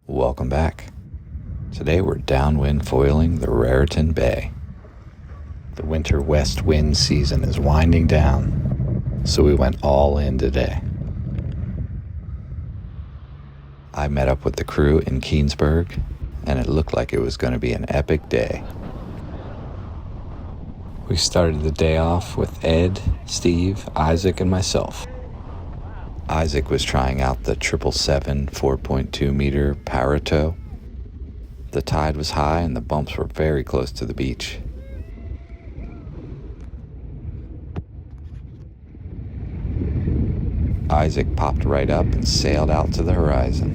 Welcome back. Today we're downwind foiling the Raritan Bay. The winter west wind season is winding down, so we went all in today. I met up with the crew in Keansburg, and it looked like it was going to be an epic day. We started the day off with Ed, Steve, Isaac, and myself. Isaac was trying out the 777 4.2 meter power tow. The tide was high and the bumps were very close to the beach. Isaac popped right up and sailed out to the horizon.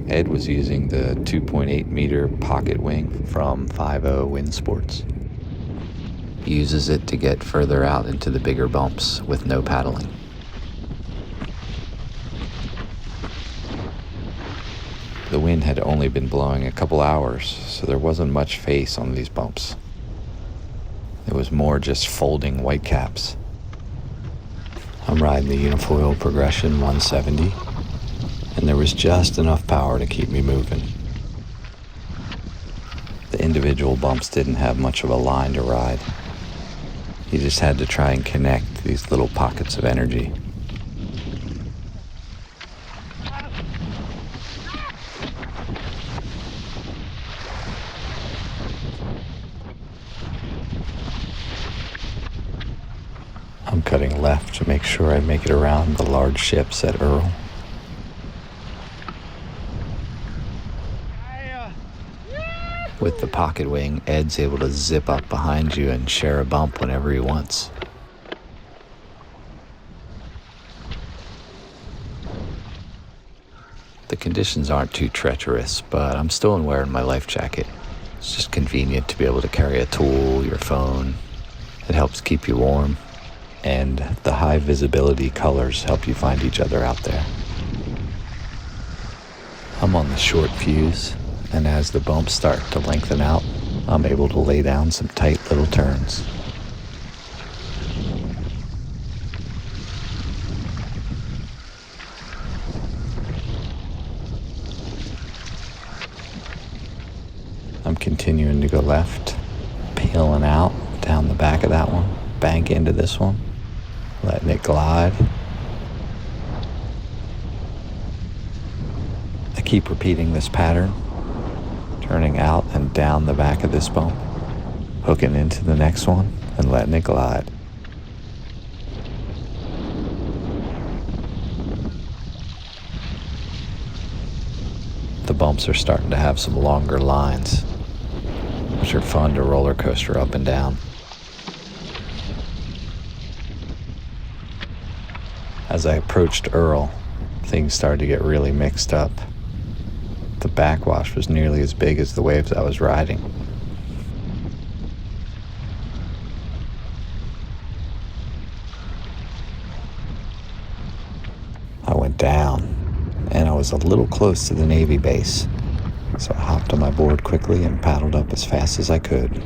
Ed was using the 2.8 meter pocket wing from 5.0 Wind Sports. He uses it to get further out into the bigger bumps with no paddling. The wind had only been blowing a couple hours, so there wasn't much face on these bumps. It was more just folding whitecaps. I'm riding the Unifoil Progression 170, and there was just enough power to keep me moving. The individual bumps didn't have much of a line to ride. You just had to try and connect these little pockets of energy. I'm cutting left to make sure I make it around the large ships at Earl. With the pocket wing, Ed's able to zip up behind you and share a bump whenever he wants. The conditions aren't too treacherous, but I'm still wearing my life jacket. It's just convenient to be able to carry a tool, your phone. It helps keep you warm. And the high visibility colors help you find each other out there. I'm on the short fuse, and as the bumps start to lengthen out, I'm able to lay down some tight little turns. I'm continuing to go left, peeling out down the back of that one, bank into this one, letting it glide. I keep repeating this pattern, turning out and down the back of this bump, hooking into the next one, and letting it glide. The bumps are starting to have some longer lines, which are fun to roller coaster up and down. As I approached Earl, things started to get really mixed up. The backwash was nearly as big as the waves I was riding. I went down, and I was a little close to the Navy base, so I hopped on my board quickly and paddled up as fast as I could.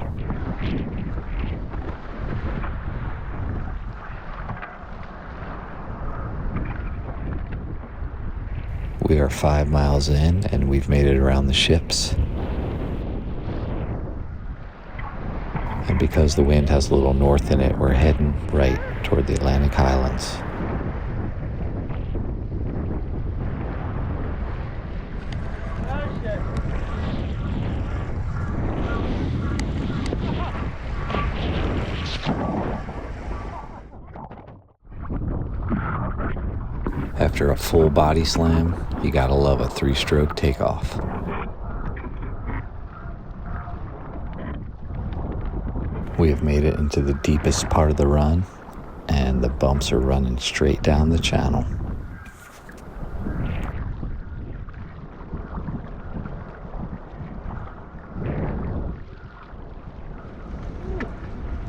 We are 5 miles in, and we've made it around the ships. And because the wind has a little north in it, we're heading right toward the Atlantic Highlands. After a full body slam, you gotta love a 3-stroke takeoff. We have made it into the deepest part of the run, and the bumps are running straight down the channel.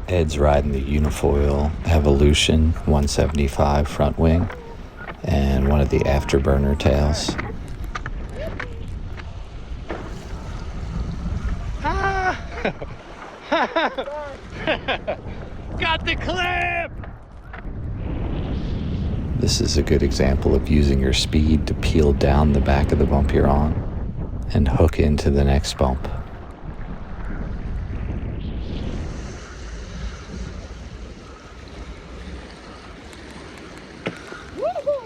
Ed's riding the Unifoil Evolution 175 front wing and one of the afterburner tails. Got the clip! This is a good example of using your speed to peel down the back of the bump you're on and hook into the next bump.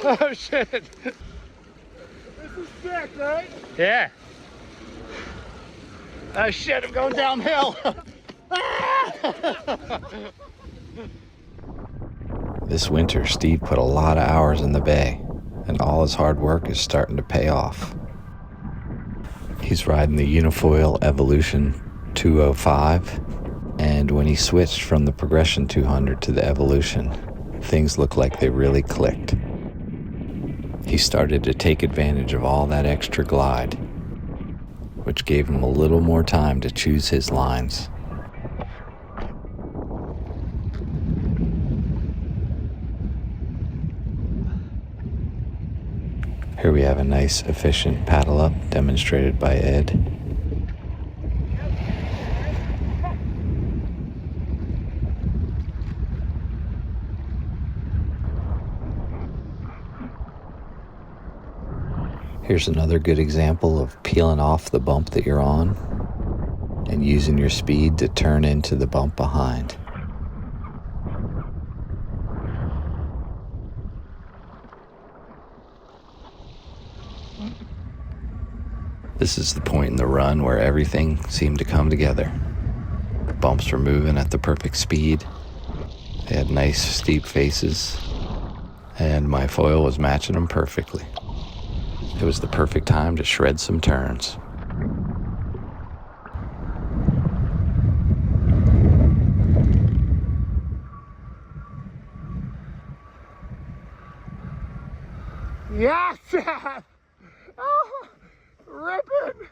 Oh shit! This is sick, right? Yeah. Oh shit, I'm going downhill. This winter, Steve put a lot of hours in the bay, and all his hard work is starting to pay off. He's riding the Unifoil Evolution 205, and when he switched from the Progression 200 to the Evolution, things looked like they really clicked. He started to take advantage of all that extra glide, which gave him a little more time to choose his lines. Here we have a nice, efficient paddle up demonstrated by Ed. Here's another good example of peeling off the bump that you're on and using your speed to turn into the bump behind. This is the point in the run where everything seemed to come together. The bumps were moving at the perfect speed. They had nice steep faces, and my foil was matching them perfectly. It was the perfect time to shred some turns. Yes! Oh, ripping!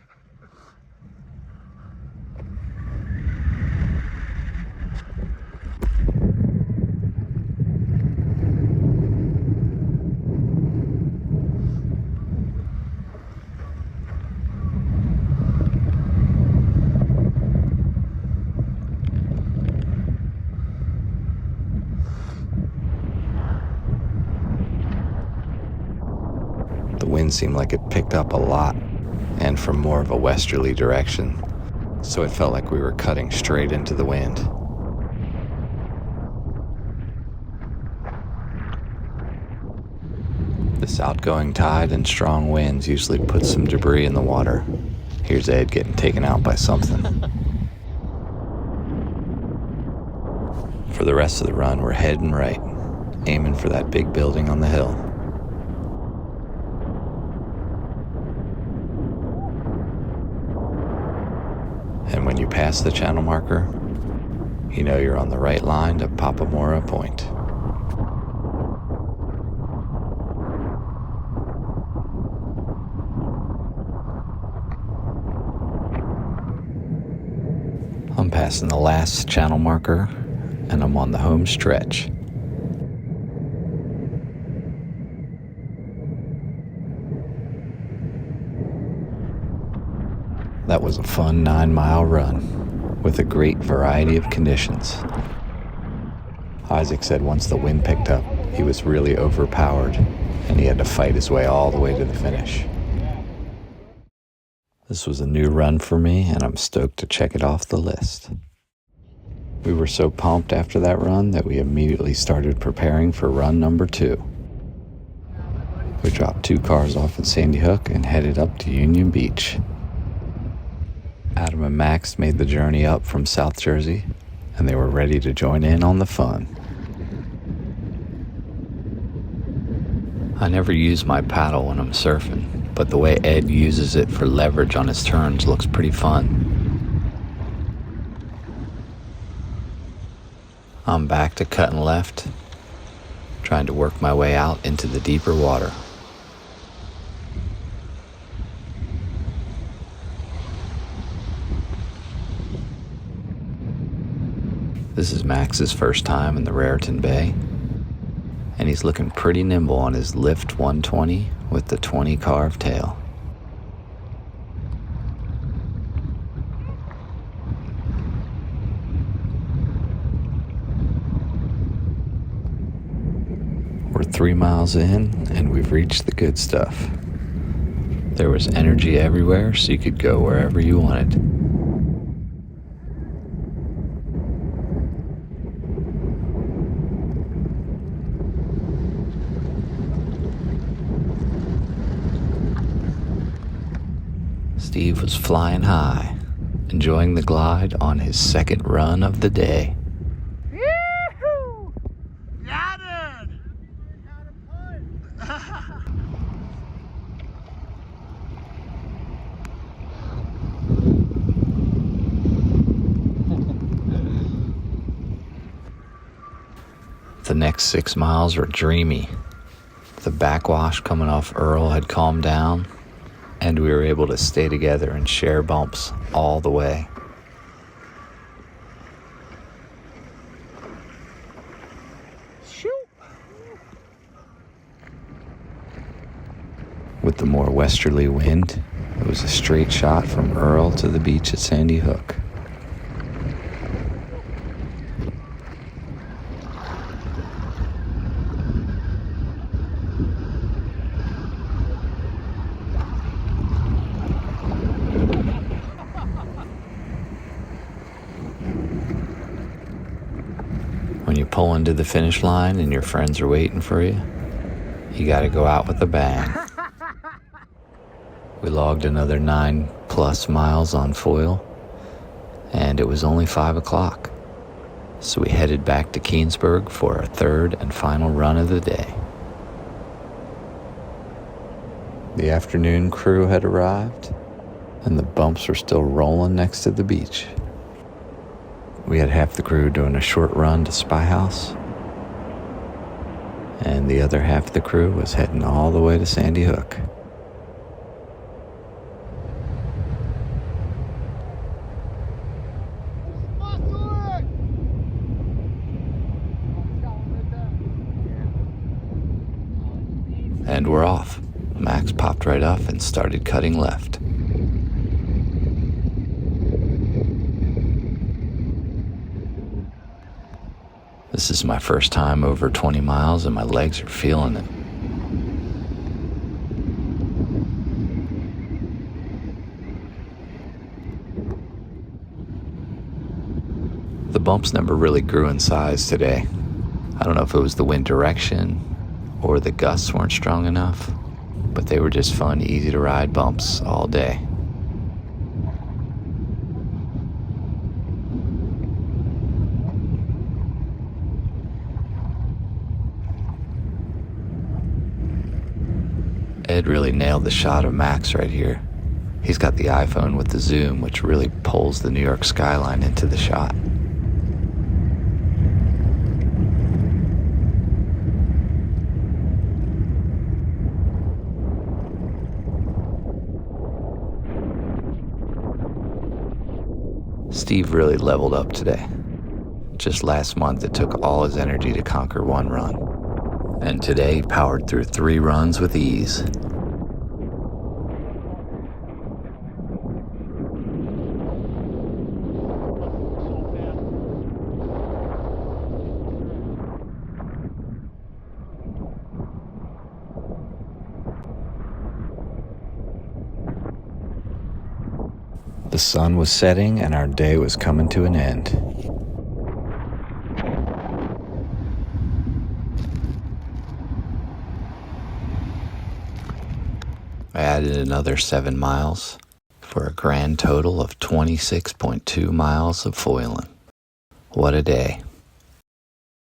The wind seemed like it picked up a lot, and from more of a westerly direction, so it felt like we were cutting straight into the wind. This outgoing tide and strong winds usually put some debris in the water. Here's Ed getting taken out by something. For the rest of the run, we're heading right, aiming for that big building on the hill. And when you pass the channel marker, you know you're on the right line to Papamora Point. I'm passing the last channel marker, and I'm on the home stretch. That was a fun 9-mile run with a great variety of conditions. Isaac said once the wind picked up, he was really overpowered and he had to fight his way all the way to the finish. This was a new run for me, and I'm stoked to check it off the list. We were so pumped after that run that we immediately started preparing for run number 2. We dropped 2 cars off at Sandy Hook and headed up to Union Beach. Adam and Max made the journey up from South Jersey, and they were ready to join in on the fun. I never use my paddle when I'm surfing, but the way Ed uses it for leverage on his turns looks pretty fun. I'm back to cutting left, trying to work my way out into the deeper water. This is Max's first time in the Raritan Bay, and he's looking pretty nimble on his Lift 120 with the 20 carved tail. We're 3 miles in, and we've reached the good stuff. There was energy everywhere, so you could go wherever you wanted. Steve was flying high, enjoying the glide on his second run of the day. Yee-hoo! Got it! The next 6 miles were dreamy. The backwash coming off Earl had calmed down, and we were able to stay together and share bumps all the way. Shoot! With the more westerly wind, it was a straight shot from Earl to the beach at Sandy Hook. When you pull into the finish line and your friends are waiting for you, you gotta go out with a bang. We logged another 9+ miles on foil, and it was only 5 o'clock. So we headed back to Keensburg for our third and final run of the day. The afternoon crew had arrived, and the bumps were still rolling next to the beach. We had half the crew doing a short run to Spy House, and the other half of the crew was heading all the way to Sandy Hook. And we're off. Max popped right up and started cutting left. This is my first time over 20 miles and my legs are feeling it. The bumps never really grew in size today. I don't know if it was the wind direction or the gusts weren't strong enough, but they were just fun, easy to ride bumps all day. Ed really nailed the shot of Max right here. He's got the iPhone with the zoom, which really pulls the New York skyline into the shot. Steve really leveled up today. Just last month, it took all his energy to conquer one run. And today, he powered through 3 runs with ease. The sun was setting and our day was coming to an end. I added another 7 miles for a grand total of 26.2 miles of foiling. What a day.